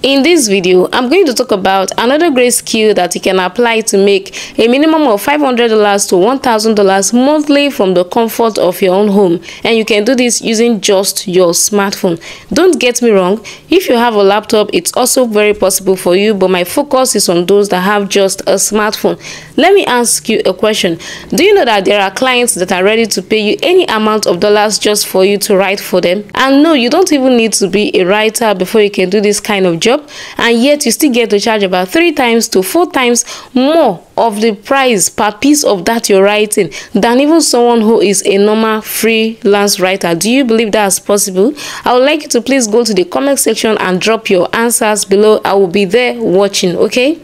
In this video, I'm going to talk about another great skill that you can apply to make a minimum of $500 to $1,000 monthly from the comfort of your own home. And you can do this using just your smartphone. Don't get me wrong, if you have a laptop, it's also very possible for you, but my focus is on those that have just a smartphone. Let me ask you a question. Do you know that there are clients that are ready to pay you any amount of dollars just for you to write for them? And no, you don't even need to be a writer before you can do this kind of job. And yet you still get to charge about 3 times to 4 times more of the price per piece of that you're writing than even someone who is a normal freelance writer. Do you believe that's possible? I would like you to please go to the comment section and drop your answers below. I will be there watching, okay?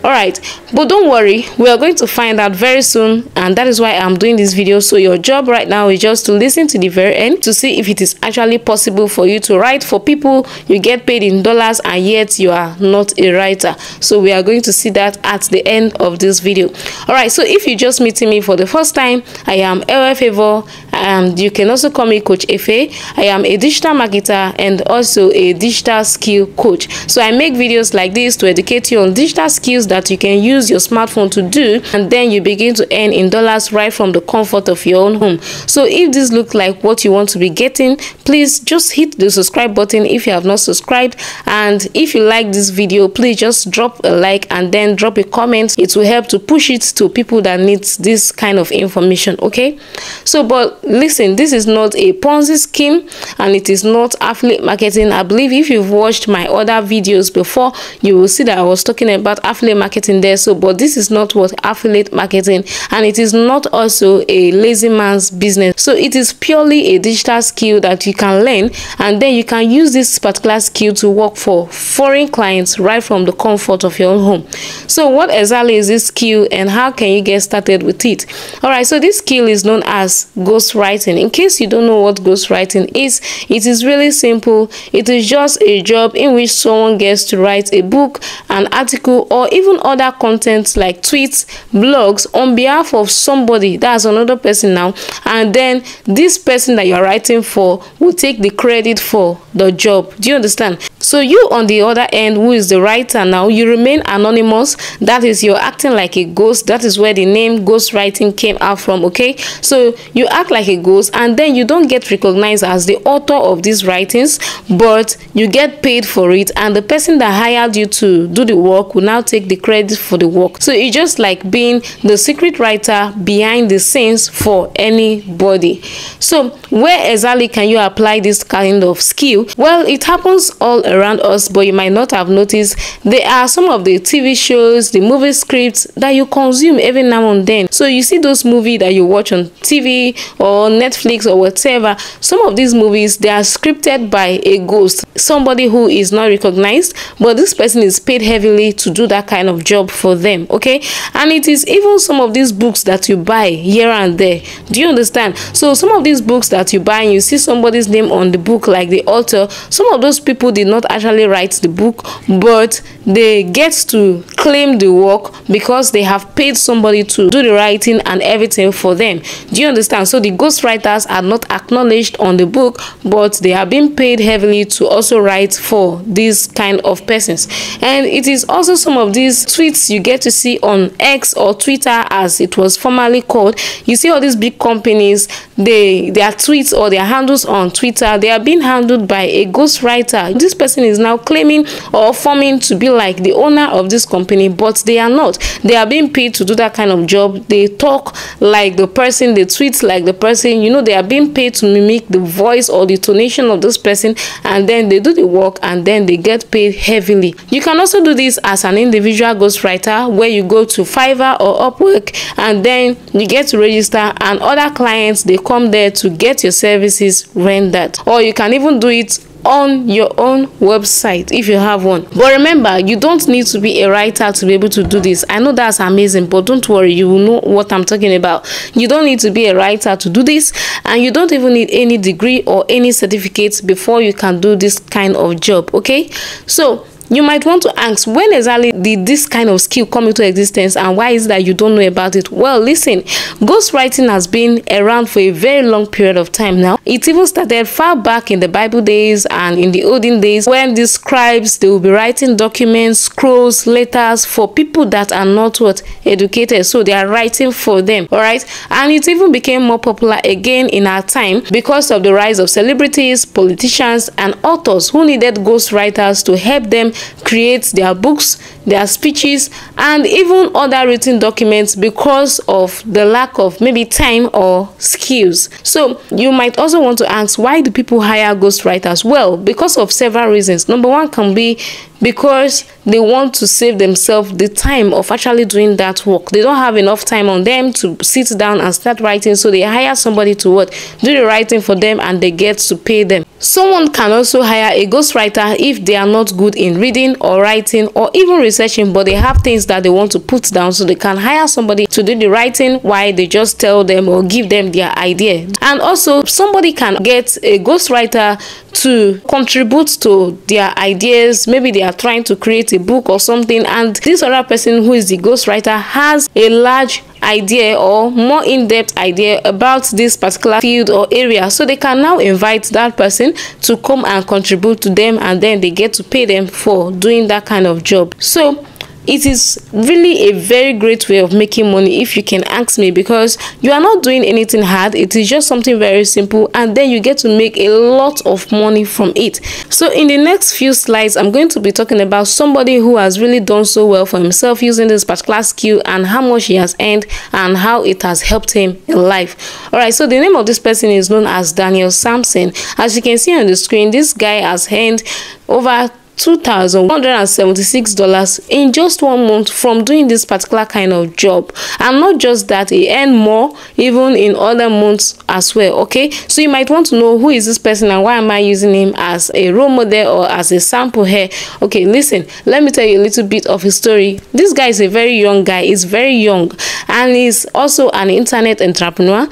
Alright, but don't worry, we are going to find out very soon, and that is why I'm doing this video. So your job right now is just to listen to the very end to see if it is actually possible for you to write for people. You get paid in dollars and yet you are not a writer. So we are going to see that at the end of this video. Alright, so if you're just meeting me for the first time, I am Ewhe Favour, and you can also call me Coach Ewhe. I am a digital marketer and also a digital skill coach. So I make videos like this to educate you on digital skills that you can use your smartphone to do, and then you begin to earn in dollars right from the comfort of your own home. So if this looks like what you want to be getting, please just hit the subscribe button if you have not subscribed. And if you like this video, please just drop a like and then drop a comment. It will help to push it to people that need this kind of information, okay? So but listen, this is not a Ponzi scheme and it is not affiliate marketing. I believe if you've watched my other videos before, you will see that I was talking about affiliate marketing there. So but this is not what affiliate marketing, and it is not also a lazy man's business. So it is purely a digital skill that you can learn, and then you can use this particular skill to work for foreign clients right from the comfort of your own home. So what exactly is this skill and how can you get started with it? All right, so this skill is known as ghostwriting. In case you don't know what ghostwriting is, it is really simple. It is just a job in which someone gets to write a book, an article, or even other contents like tweets, blogs on behalf of somebody. That's another person now, and then this person that you're writing for will take the credit for the job. Do you understand? So you on the other end, who is the writer now, you remain anonymous. That is, you're acting like a ghost. That is where the name ghostwriting came out from, okay? So you act like a ghost, and then you don't get recognized as the author of these writings, but you get paid for it, and the person that hired you to do the work will now take the credit for the work. So it's just like being the secret writer behind the scenes for anybody. So where exactly can you apply this kind of skill? Well, it happens all around us, but you might not have noticed. There are some of the TV shows, the movie scripts that you consume every now and then. So you see those movies that you watch on TV or Netflix or whatever. Some of these movies, they are scripted by a ghost, somebody who is not recognized, but this person is paid heavily to do that kind of job for them, okay? And it is even some of these books that you buy here and there. Do you understand? So some of these books that you buy and you see somebody's name on the book, like the author, some of those people did not actually write the book, but they get to claim the work because they have paid somebody to do the writing and everything for them. Do you understand? So the ghostwriters are not acknowledged on the book, but they are being paid heavily to also write for these kind of persons. And it is also some of these tweets you get to see on X or Twitter, as it was formerly called. You see all these big companies, their tweets or their handles on Twitter, they are being handled by a ghostwriter. This person is now claiming or forming to be like the owner of this company, but they are not. They are being paid to do that kind of job. They talk like the person, they tweet like the person, you know, they are being paid to mimic the voice or the tonation of this person, and then they do the work and then they get paid heavily. You can also do this as an individual ghostwriter, where you go to Favour or Upwork and then you get to register, and other clients, they come there to get your services rendered. Or you can even do it on your own website if you have one. But remember, you don't need to be a writer to be able to do this. I know that's amazing, but don't worry, you will know what I'm talking about. You don't need to be a writer to do this, and you don't even need any degree or any certificates before you can do this kind of job, okay? So you might want to ask, when exactly did this kind of skill come into existence, and why is it that you don't know about it? Well, listen, ghostwriting has been around for a very long period of time now. It even started far back in the Bible days and in the olden days, when the scribes, they will be writing documents, scrolls, letters for people that are not what educated, so they are writing for them. All right, and it even became more popular again in our time because of the rise of celebrities, politicians, and authors who needed ghostwriters to help them create their books, their speeches, and even other written documents because of the lack of maybe time or skills. So you might also want to ask, why do people hire ghostwriters? Well, because of several reasons. Number one can be because they want to save themselves the time of actually doing that work. They don't have enough time on them to sit down and start writing, so they hire somebody to what? Do the writing for them, and they get to pay them. Someone can also hire a ghostwriter if they are not good in reading or writing or even researching, but they have things that they want to put down, so they can hire somebody to do the writing while they just tell them or give them their idea. And also somebody can get a ghostwriter to contribute to their ideas. Maybe they are trying to create a book or something, and this other person who is the ghostwriter has a large idea or more in-depth idea about this particular field or area, so they can now invite that person to come and contribute to them, and then they get to pay them for doing that kind of job. So it is really a very great way of making money, if you can ask me, because you are not doing anything hard. It is just something very simple, and then you get to make a lot of money from it. So in the next few slides, I'm going to be talking about somebody who has really done so well for himself using this particular skill, and how much he has earned and how it has helped him in life. All right, so the name of this person is known as Daniel Samson. As you can see on the screen, this guy has earned over $2,176 in just 1 month from doing this particular kind of job. And not just that, he earned more even in other months as well. Okay, so you might want to know, who is this person and why am I using him as a role model or as a sample here? Okay, listen, let me tell you a little bit of his story. This guy is a very young guy. He's very young, and he's also an internet entrepreneur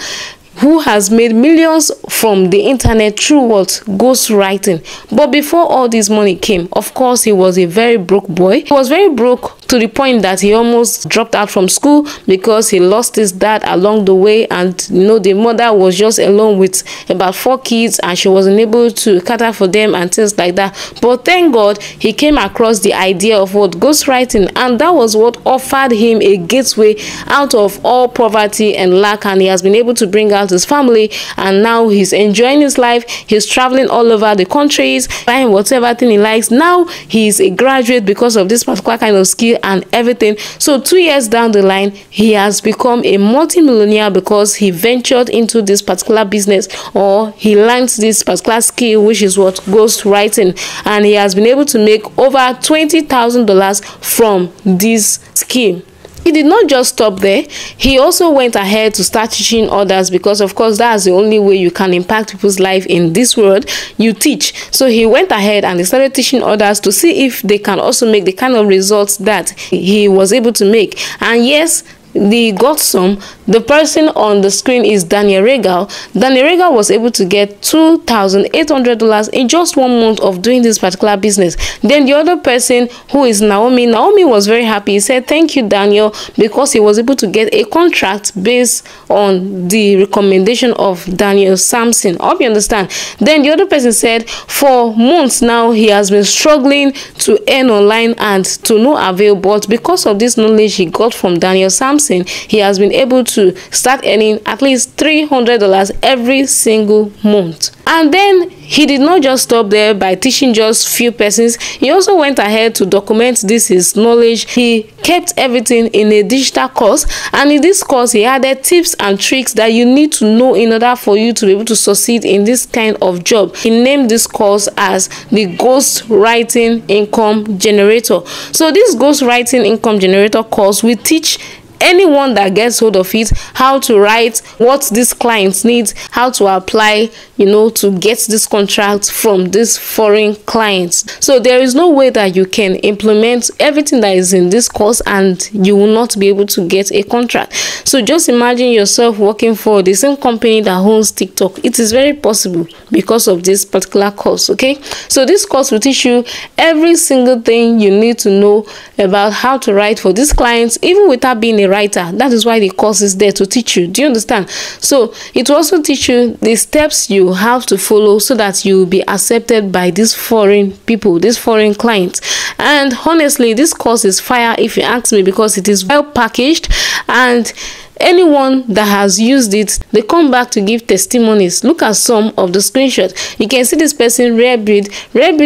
who has made millions from the internet through what? Ghostwriting. But before all this money came, of course, he was a very broke boy. He was very broke to the point that he almost dropped out from school because he lost his dad along the way, and you know, the mother was just alone with about 4 kids, and she wasn't able to cater for them and things like that. But thank God he came across the idea of what? Ghostwriting, and that was what offered him a gateway out of all poverty and lack, and he has been able to bring out his family, and now he's enjoying his life. He's traveling all over the countries, buying whatever thing he likes. Now he's a graduate because of this particular kind of skill and everything. So 2 years down the line, he has become a multi-millionaire because he ventured into this particular business, or he learned this particular skill, which is what? Ghostwriting, and he has been able to make over $20,000 from this skill. He did not just stop there. He also went ahead to start teaching others, because of course that's the only way you can impact people's life in this world. You teach. So he went ahead and he started teaching others to see if they can also make the kind of results that he was able to make. And yes, they got some. The person on the screen is Daniel Regal. Daniel Regal was able to get $2,800 in just 1 month of doing this particular business. Then the other person, who is Naomi, was very happy. He said, thank you, Daniel, because he was able to get a contract based on the recommendation of Daniel Samson. I hope you understand. Then the other person said, for months now, he has been struggling to earn online and to no avail, but because of this knowledge he got from Daniel Samson, he has been able to start earning at least $300 every single month. And then he did not just stop there by teaching just few persons. He also went ahead to document this his knowledge. He kept everything in a digital course, and in this course he added tips and tricks that you need to know in order for you to be able to succeed in this kind of job. He named this course as the Ghostwriting Income Generator. So this Ghostwriting Income Generator course will teach anyone that gets hold of it, how to write, what these clients need, how to apply, to get this contract from these foreign clients. So there is no way that you can implement everything that is in this course and you will not be able to get a contract. So just imagine yourself working for the same company that owns TikTok. It is very possible because of this particular course. Okay, so this course will teach you every single thing you need to know about how to write for these clients, even without being a writer. That is why the course is there to teach you. Do you understand? So it will also teach you the steps you have to follow so that you will be accepted by these foreign people, these foreign clients. And honestly, this course is fire if you ask me, because it is well packaged, and anyone that has used it, they come back to give testimonies. Look at some of the screenshots. You can see this person, Rare Breed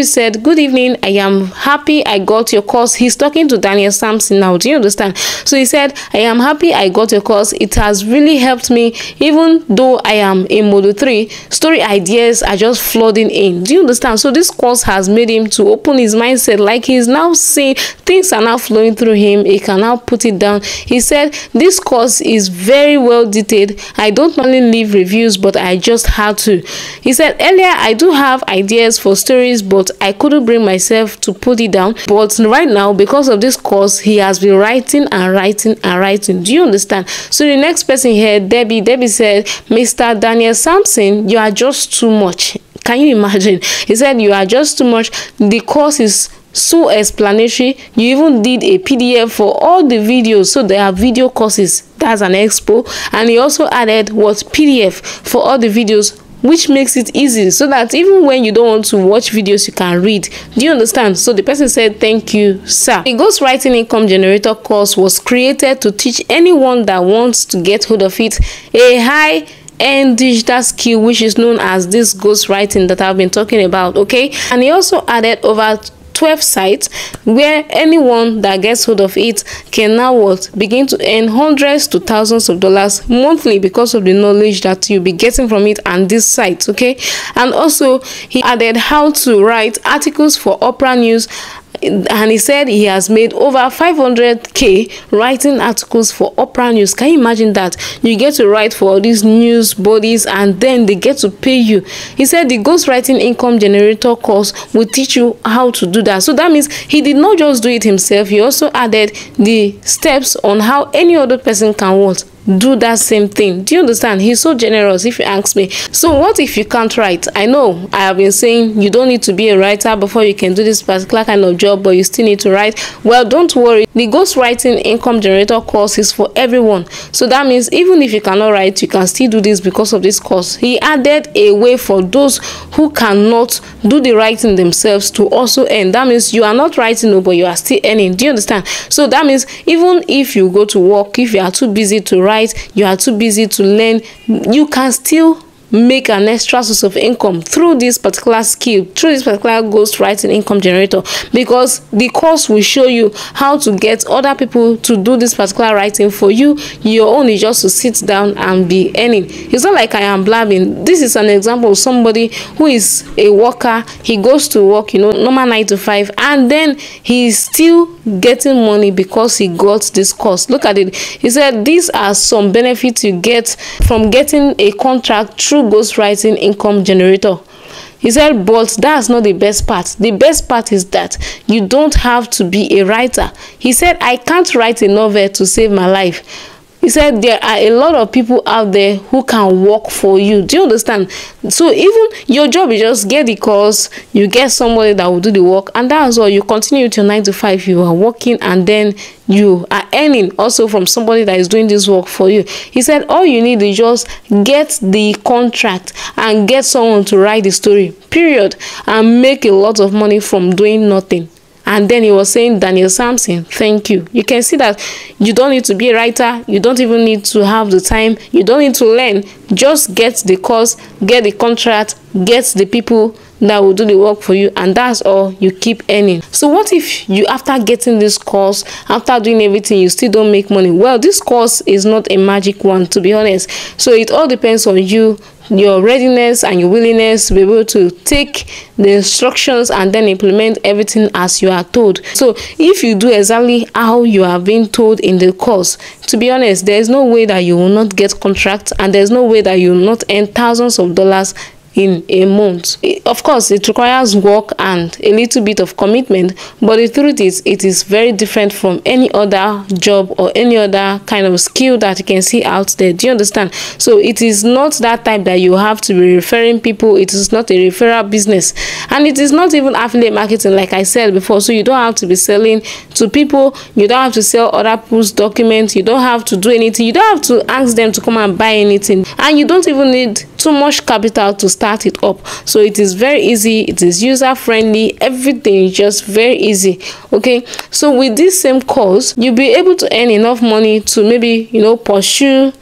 said, "Good evening, I am happy I got your course." He's talking to Daniel Samson now. Do you understand? So he said, "I am happy I got your course. It has really helped me, even though I am in module 3. Story ideas are just flooding in." Do you understand? So this course has made him to open his mindset. Like, he's now seeing things are now flowing through him. He can now put it down. He said, "This course is very well detailed. I don't normally leave reviews, but I just had to." He said, "Earlier I do have ideas for stories, but I couldn't bring myself to put it down. But right now, because of this course, he has been writing and writing and writing." Do you understand? So the next person here, Debbie said, "Mr. Daniel Samson, you are just too much." Can you imagine? He said, "You are just too much. The course is so explanatory. You even did a PDF for all the videos, so there are video courses." That's an expo. And he also added what PDF for all the videos, which makes it easy so that even when you don't want to watch videos, you can read. Do you understand? So the person said, "Thank you, sir." The Ghostwriting Income Generator course was created to teach anyone that wants to get hold of it a high-end digital skill, which is known as this ghostwriting that I've been talking about. Okay, and he also added over 12 sites where anyone that gets hold of it can now begin to earn hundreds to thousands of dollars monthly because of the knowledge that you'll be getting from it and these sites. Okay, and also he added how to write articles for Opera News, and he said he has made over 500k writing articles for Opera News. Can you imagine that? You get to write for all these news bodies and then they get to pay you. He said the Ghostwriting Income Generator course will teach you how to do that. So that means he did not just do it himself, he also added the steps on how any other person can do that same thing. Do you understand? He's so generous, if you ask me. So what if you can't write? I know I have been saying you don't need to be a writer before you can do this particular kind of job, but you still need to write. Well, don't worry, the Ghostwriting Income Generator course is for everyone. So that means even if you cannot write, you can still do this because of this course. He added a way for those who cannot do the writing themselves to also earn. That means you are not writing, but you are still earning. Do you understand? So that means even if you go to work, if you are too busy to write, you are too busy to learn, you can still make an extra source of income through this particular skill, through this particular Ghostwriting Income Generator, because the course will show you how to get other people to do this particular writing for you. Your own is just to sit down and be earning. It's not like I am blabbing. This is an example of somebody who is a worker. He goes to work, normal 9 to 5, and then he's still getting money because he got this course. Look at it. He said these are some benefits you get from getting a contract through Ghostwriting Income Generator. He said, but that's not the best part. The best part is that you don't have to be a writer. He said, I can't write a novel to save my life. He said there are a lot of people out there who can work for you. Do you understand? So even your job is just get the course, you get somebody that will do the work, and that's all. You continue with your 9 to 5, you are working, and then you are earning also from somebody that is doing this work for you. He said all you need is just get the contract and get someone to write the story, period, and make a lot of money from doing nothing. And then he was saying, Daniel Samson, thank you. You can see that you don't need to be a writer. You don't even need to have the time. You don't need to learn. Just get the course, get the contract, get the people that will do the work for you, and that's all. You keep earning. So what if you, after getting this course, after doing everything, you still don't make money? Well, this course is not a magic one, to be honest. So it all depends on you your readiness and your willingness to be able to take the instructions and then implement everything as you are told. So if you do exactly how you are being told in the course, to be honest, there is no way that you will not get contracts, and there's no way that you will not earn thousands of dollars in a month. Of course, it requires work and a little bit of commitment, but the truth is, it is very different from any other job or any other kind of skill that you can see out there. Do you understand? So it is not that type that you have to be referring people. It is not a referral business, and it is not even affiliate marketing, like I said before. So you don't have to be selling to people, you don't have to sell other people's documents, you don't have to do anything, you don't have to ask them to come and buy anything, and you don't even need too much capital to start it up. So it is very easy, it is user friendly, everything is just very easy. Okay, so with this same course, you'll be able to earn enough money to maybe, you know, pursue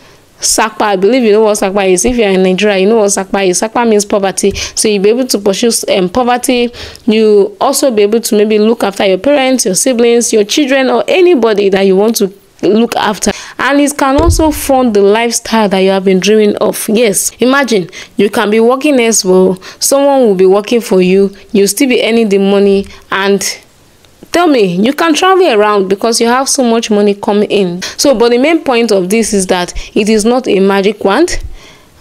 Sakpa. I believe you know what Sakpa is. If you're in Nigeria, you know what Sakpa is. Sakpa means poverty. So you'll be able to pursue poverty. You also be able to maybe look after your parents, your siblings, your children, or anybody that you want to look after. And it can also fund the lifestyle that you have been dreaming of. Yes, imagine you can be working as well, someone will be working for you, you'll still be earning the money, and tell me, you can travel around because you have so much money coming in. So but the main point of this is that it is not a magic wand.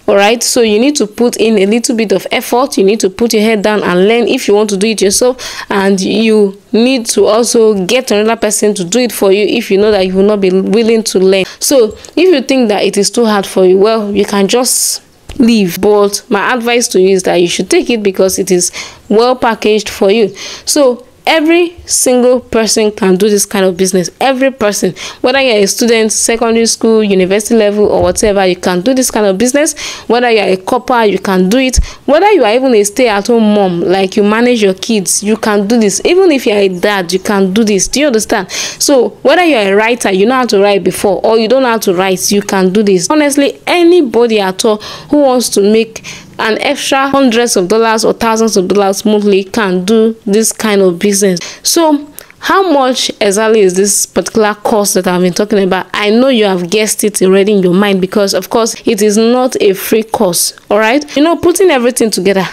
All right, so you need to put in a little bit of effort. You need to put your head down and learn if you want to do it yourself, and you need to also get another person to do it for you if you know that you will not be willing to learn. So if you think that it is too hard for you, well, you can just leave. But my advice to you is that you should take it because it is well packaged for you. So every single person can do this kind of business. Every person, whether you're a student, secondary school, university level, or whatever, you can do this kind of business. Whether you're a couple, you can do it. Whether you are even a stay-at-home mom, like you manage your kids, you can do this. Even if you're a dad, you can do this. Do you understand? So whether you're a writer, you know how to write before, or you don't know how to write, you can do this. Honestly, anybody at all who wants to make an extra hundreds of dollars or thousands of dollars monthly can do this kind of business. So how much exactly is this particular course that I've been talking about? I know you have guessed it already in your mind, because of course it is not a free course. All right, you know, putting everything together,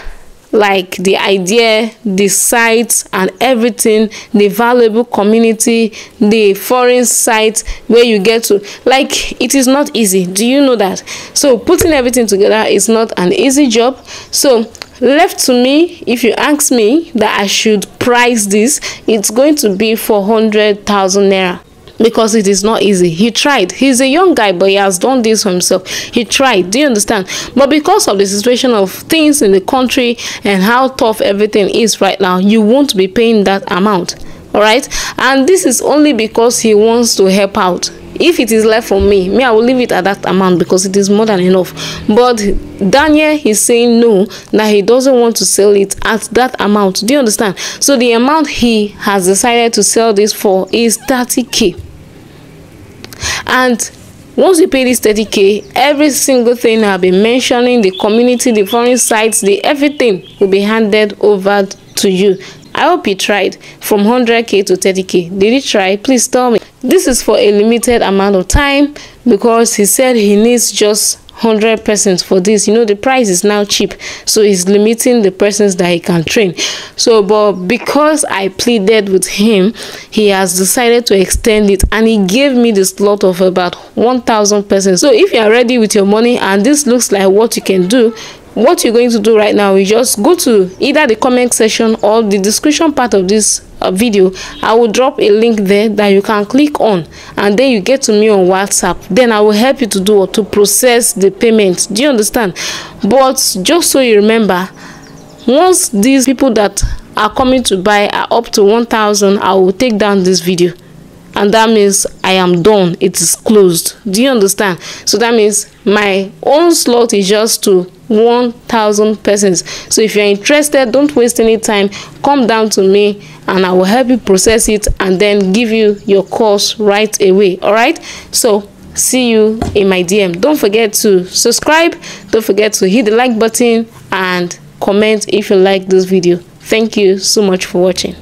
like the idea, the sites and everything, the valuable community, the foreign sites where you get to, like, it is not easy. Do you know that? So putting everything together is not an easy job. So left to me, if you ask me that I should price this, it's going to be 400,000 naira. Because it is not easy. He tried. He's a young guy, but he has done this for himself. He tried. Do you understand? But because of the situation of things in the country and how tough everything is right now, you won't be paying that amount. All right? And this is only because he wants to help out. If it is left for me, I will leave it at that amount because it is more than enough. But Daniel is saying no, that he doesn't want to sell it at that amount. Do you understand? So the amount he has decided to sell this for is 30K. And once you pay this 30K, every single thing I've been mentioning, the community, the foreign sites, the everything will be handed over to you. I hope you tried from 100K to 30K. Did you try? Please tell me. This is for a limited amount of time because he said he needs just 100 persons for this. You know, the price is now cheap, so he's limiting the persons that he can train. So but because I pleaded with him, he has decided to extend it, and he gave me the slot of about 1,000 persons. So if you are ready with your money and this looks like what you can do, what you're going to do right now is just go to either the comment section or the description part of this video. I will drop a link there that you can click on, and then you get to me on WhatsApp. Then I will help you to do or to process the payment. Do you understand? But just so you remember, once these people that are coming to buy are up to 1,000, I will take down this video, and that means I am done. It is closed. Do you understand? So that means my own slot is just to 1,000 persons. So if you're interested, don't waste any time. Come down to me and I will help you process it and then give you your course right away. All right, so see you in my DM. Don't forget to subscribe, don't forget to hit the like button and comment if you like this video. Thank you so much for watching.